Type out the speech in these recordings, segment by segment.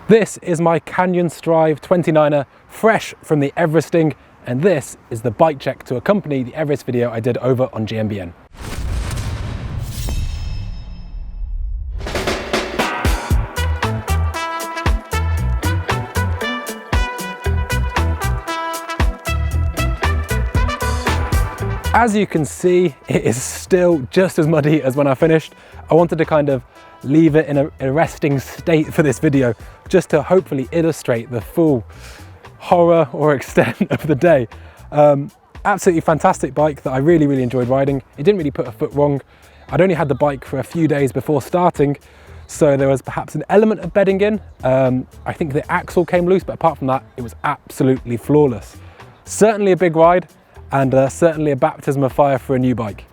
This is my Canyon Strive 29er, fresh from the Everesting, and this is the bike check to accompany the Everest video I did over on GMBN. As you can see, it is still just as muddy as when I finished. I wanted to kind of leave it in a resting state for this video, just to hopefully illustrate the full horror or extent of the day. Absolutely fantastic bike that I really enjoyed riding. It didn't really put a foot wrong. I'd only had the bike for a few days before starting, so there was perhaps an element of bedding in. I think the axle came loose, but apart from that, it was absolutely flawless. Certainly a big ride, and certainly a baptism of fire for a new bike.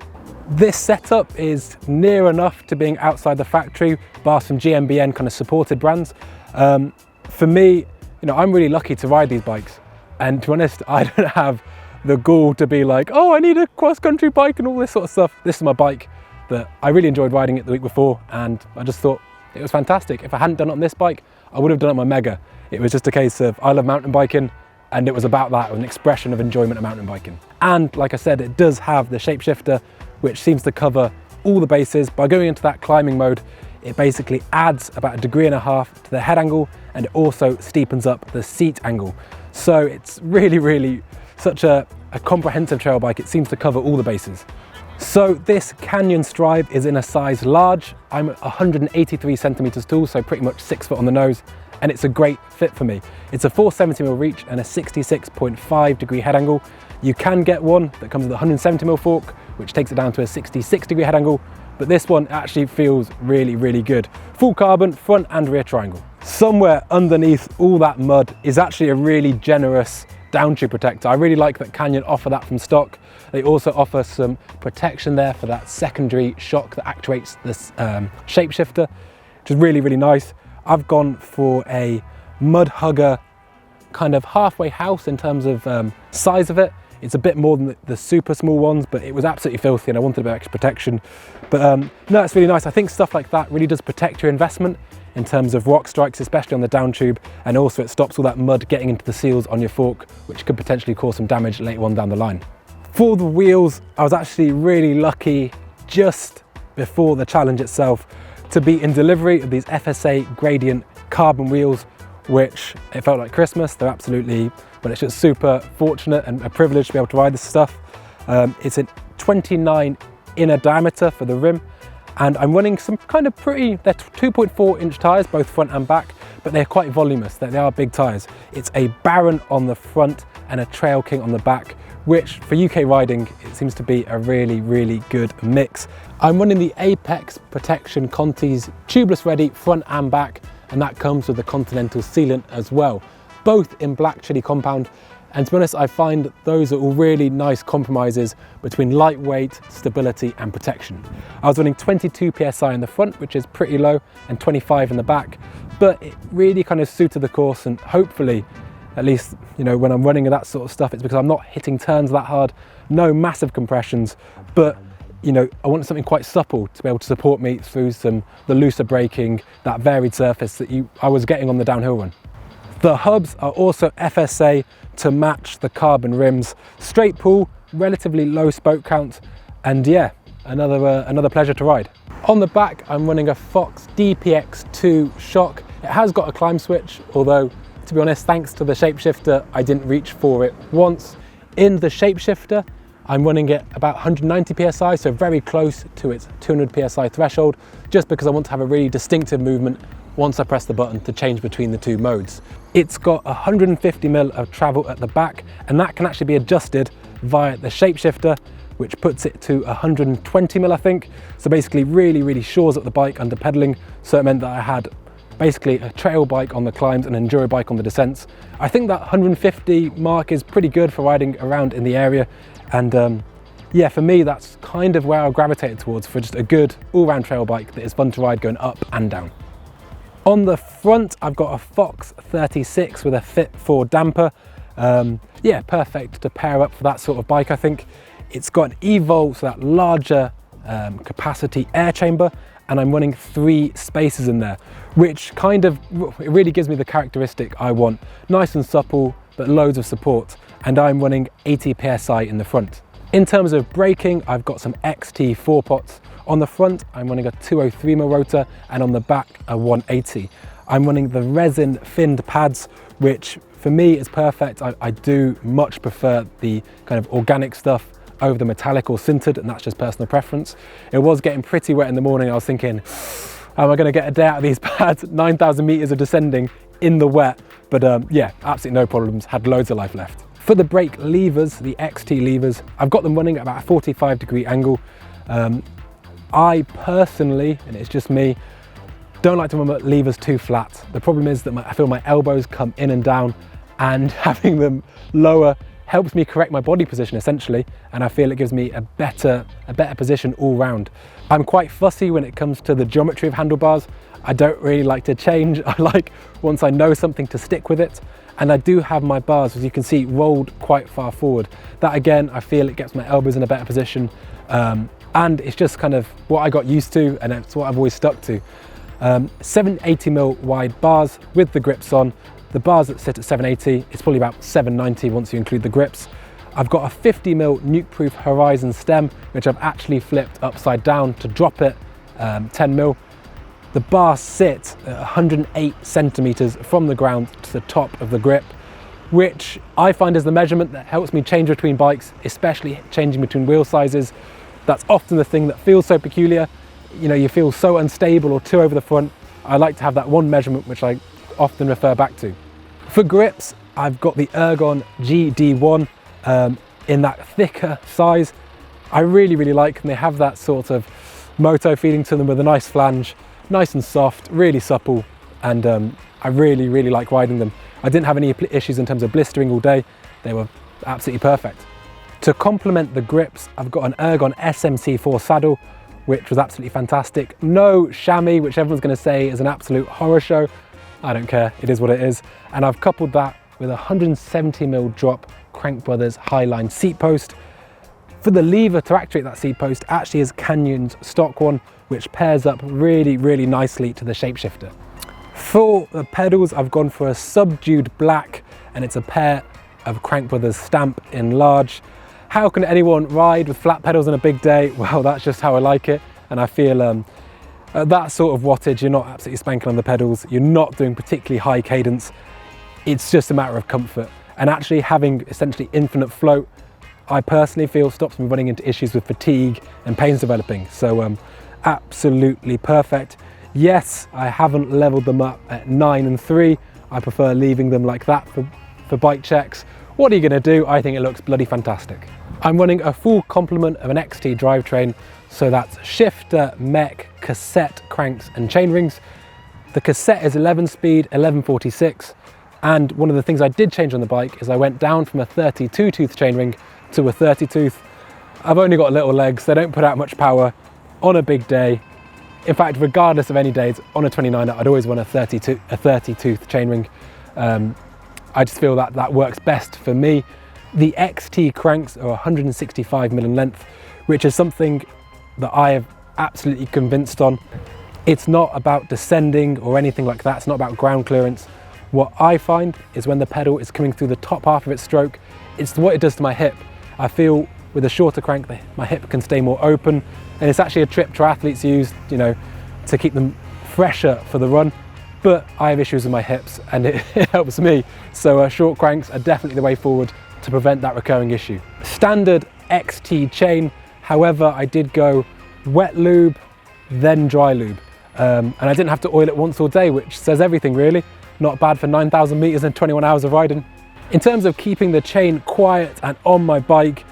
This setup is near enough to being outside the factory, bar some GMBN kind of supported brands. For me, I'm really lucky to ride these bikes, and to be honest, I don't have the gall to be like, oh, I need a cross-country bike and all this sort of stuff. This is my bike that I really enjoyed riding it the week before, and I just thought it was fantastic. If I hadn't done it on this bike, I would have done it on my Mega. It was just a case of, I love mountain biking, and it was about that, an expression of enjoyment of mountain biking. And like I said, it does have the shapeshifter, which seems to cover all the bases. By going into that climbing mode, it basically adds about 1.5 degrees to the head angle, and it also steepens up the seat angle. So it's really such a comprehensive trail bike. It seems to cover all the bases. So this Canyon Strive is in a size large. I'm 183 centimeters tall, so pretty much 6 foot on the nose, and it's a great fit for me. It's a 470mm reach and a 66.5 degree head angle. You can get one that comes with a 170mm fork, which takes it down to a 66 degree head angle, but this one actually feels really good. Full carbon, front and rear triangle. Somewhere underneath all that mud is actually a really generous down tube protector. I really like that Canyon offer that from stock. They also offer some protection there for that secondary shock that actuates this shapeshifter, which is really nice. I've gone for a Mudhugger kind of halfway house in terms of size of it. It's a bit more than the super small ones, but it was absolutely filthy and I wanted a bit of extra protection. But no, it's really nice. I think stuff like that really does protect your investment in terms of rock strikes, especially on the down tube, and also it stops all that mud getting into the seals on your fork, which could potentially cause some damage later on down the line. For the wheels, I was actually really lucky just before the challenge itself to be in delivery of these FSA Gradient carbon wheels, which it felt like Christmas. They're absolutely, well, it's just super fortunate and a privilege to be able to ride this stuff. It's a 29 inner diameter for the rim, and I'm running some kind of pretty, they're 2.4 inch tires, both front and back, but they're quite voluminous. They are big tires. It's a Baron on the front and a Trail King on the back, which for UK riding, it seems to be a really good mix. I'm running the Apex Protection Conti's tubeless ready front and back, and that comes with the Continental sealant as well, both in black chili compound. And to be honest, I find those are all really nice compromises between lightweight, stability and protection. I was running 22 PSI in the front, which is pretty low, and 25 in the back, but it really kind of suited the course, and hopefully, at least, when I'm running that sort of stuff, it's because I'm not hitting turns that hard, no massive compressions, but I wanted something quite supple to be able to support me through the looser braking, that varied surface that I was getting on the downhill run. The hubs are also FSA to match the carbon rims. Straight pull, relatively low spoke count, and yeah, another pleasure to ride. On the back, I'm running a Fox DPX2 shock. It has got a climb switch, although to be honest, thanks to the shapeshifter, I didn't reach for it once. In the shapeshifter, I'm running it about 190 PSI, so very close to its 200 PSI threshold, just because I want to have a really distinctive movement once I press the button to change between the two modes. It's got 150mm of travel at the back, and that can actually be adjusted via the shapeshifter, which puts it to 120mm, I think. So basically really shores up the bike under pedaling, so it meant that I had basically a trail bike on the climbs and an enduro bike on the descents. I think that 150 mark is pretty good for riding around in the area, and yeah, for me that's kind of where I gravitated towards, for just a good all-round trail bike that is fun to ride going up and down. On the front, I've got a Fox 36 with a Fit 4 damper. Yeah, perfect to pair up for that sort of bike, I think. It's got an Evol, so that larger capacity air chamber, and I'm running 3 spacers in there, which kind of, it really gives me the characteristic I want. Nice and supple, but loads of support, and I'm running 80 PSI in the front. In terms of braking, I've got some XT 4-pots. On the front, I'm running a 203mm rotor, and on the back, a 180. I'm running the resin finned pads, which for me is perfect. I do much prefer the kind of organic stuff over the metallic or sintered, and that's just personal preference. It was getting pretty wet in the morning. I was thinking, how am I going to get a day out of these pads? 9,000 meters of descending in the wet, but yeah, absolutely no problems, had loads of life left. For the brake levers, the XT levers, I've got them running at about a 45-degree angle. I personally, and it's just me, don't like to run levers too flat. The problem is that I feel my elbows come in and down, and having them lower helps me correct my body position essentially, and I feel it gives me a better position all round. I'm quite fussy when it comes to the geometry of handlebars. I don't really like to change. I like, once I know something, to stick with it. And I do have my bars, as you can see, rolled quite far forward. That again, I feel it gets my elbows in a better position. And it's just kind of what I got used to, and it's what I've always stuck to. 780mm wide bars with the grips on. The bars that sit at 780, it's probably about 790 once you include the grips. I've got a 50mm Nukeproof Horizon stem, which I've actually flipped upside down to drop it 10mm. The bars sit at 108 centimeters from the ground to the top of the grip, which I find is the measurement that helps me change between bikes, especially changing between wheel sizes. That's often the thing that feels so peculiar. You know, you feel so unstable or too over the front. I like to have that one measurement, which I often refer back to. For grips, I've got the Ergon GD1 in that thicker size. I really like them. They have that sort of moto feeling to them with a nice flange, nice and soft, really supple, and I really like riding them. I didn't have any issues in terms of blistering all day. They were absolutely perfect. To complement the grips, I've got an Ergon SMC4 saddle, which was absolutely fantastic. No chamois, which everyone's going to say is an absolute horror show. I don't care, it is what it is. And I've coupled that with a 170mm drop Crankbrothers Highline seat post. For the lever to actuate that seat post actually is Canyon's stock one, which pairs up really nicely to the shapeshifter. For the pedals, I've gone for a subdued black, and it's a pair of Crankbrothers stamp in large. How can anyone ride with flat pedals on a big day? Well, that's just how I like it, and I feel at that sort of wattage, you're not absolutely spanking on the pedals, you're not doing particularly high cadence, it's just a matter of comfort. And actually having essentially infinite float, I personally feel stops me running into issues with fatigue and pains developing. So absolutely perfect. Yes, I haven't leveled them up at 9 and 3. I prefer leaving them like that for bike checks. What are you gonna do? I think it looks bloody fantastic. I'm running a full complement of an XT drivetrain, so that's shifter, mech, cassette, cranks and chainrings. The cassette is 11-speed, 1146, and one of the things I did change on the bike is I went down from a 32-tooth chainring to a 30-tooth. I've only got little legs, they don't put out much power on a big day. In fact, regardless of any days, on a 29er, I'd always run a 30-tooth chainring. I just feel that that works best for me. The XT cranks are 165mm in length, which is something that I have absolutely convinced on. It's not about descending or anything like that. It's not about ground clearance. What I find is when the pedal is coming through the top half of its stroke, it's what it does to my hip. I feel with a shorter crank, my hip can stay more open, and it's actually a trip triathletes use, you know, to keep them fresher for the run. But I have issues with my hips, and it helps me. So short cranks are definitely the way forward to prevent that recurring issue. Standard XT chain, however, I did go wet lube, then dry lube. And I didn't have to oil it once all day, which says everything really. Not bad for 9,000 meters and 21 hours of riding. In terms of keeping the chain quiet and on my bike,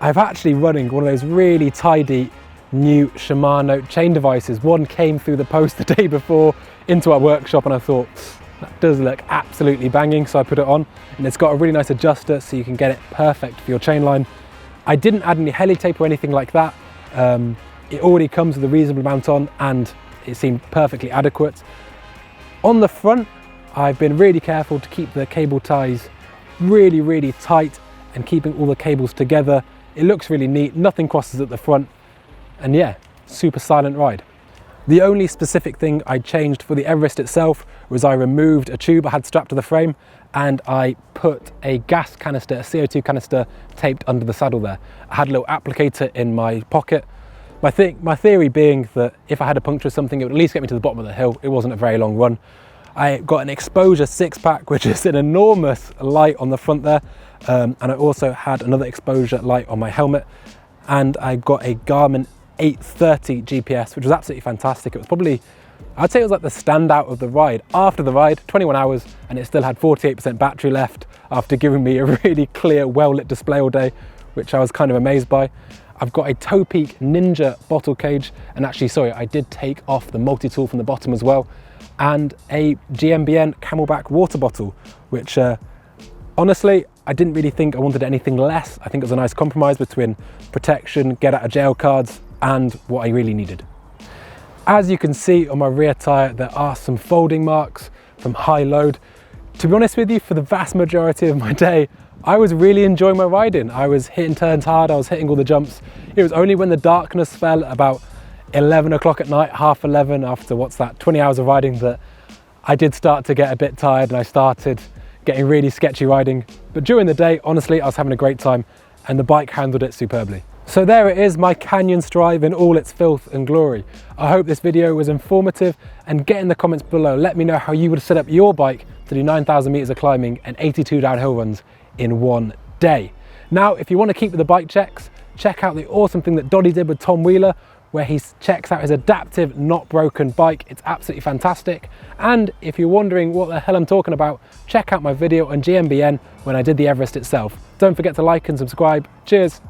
I've actually running one of those really tidy new Shimano chain devices. One came through the post the day before into our workshop, and I thought, that does look absolutely banging, so I put it on, and it's got a really nice adjuster so you can get it perfect for your chain line. I didn't add any heli tape or anything like that. It already comes with a reasonable amount on, and it seemed perfectly adequate. On the front, I've been really careful to keep the cable ties really tight and keeping all the cables together. It looks really neat, nothing crosses at the front, and yeah, super silent ride. The only specific thing I changed for the Everest itself was I removed a tube I had strapped to the frame and I put a gas canister, a CO2 canister, taped under the saddle there. I had a little applicator in my pocket. My theory being that if I had a puncture or something, it would at least get me to the bottom of the hill. It wasn't a very long run. I got an exposure 6-pack, which is an enormous light on the front there. And I also had another exposure light on my helmet. And I got a Garmin 830 GPS, which was absolutely fantastic. It was probably, I'd say it was like the standout of the ride. After the ride, 21 hours, and it still had 48% battery left after giving me a really clear, well-lit display all day, which I was kind of amazed by. I've got a Toe Peak Ninja bottle cage, and actually, sorry, I did take off the multi-tool from the bottom as well, and a GMBN Camelback water bottle, which honestly, I didn't really think I wanted anything less. I think it was a nice compromise between protection, get out of jail cards, and what I really needed. As you can see on my rear tyre, there are some folding marks from high load. To be honest with you, for the vast majority of my day, I was really enjoying my riding. I was hitting turns hard, I was hitting all the jumps. It was only when the darkness fell about 11 o'clock at night, half 11, after what's that, 20 hours of riding, that I did start to get a bit tired and I started getting really sketchy riding. But during the day, honestly, I was having a great time and the bike handled it superbly. So there it is, my Canyon Strive in all its filth and glory. I hope this video was informative, and get in the comments below, let me know how you would set up your bike to do 9,000 meters of climbing and 82 downhill runs in one day. Now, if you want to keep with the bike checks, check out the awesome thing that Doddy did with Tom Wheeler, where he checks out his adaptive, not broken bike. It's absolutely fantastic. And if you're wondering what the hell I'm talking about, check out my video on GMBN when I did the Everest itself. Don't forget to like and subscribe. Cheers.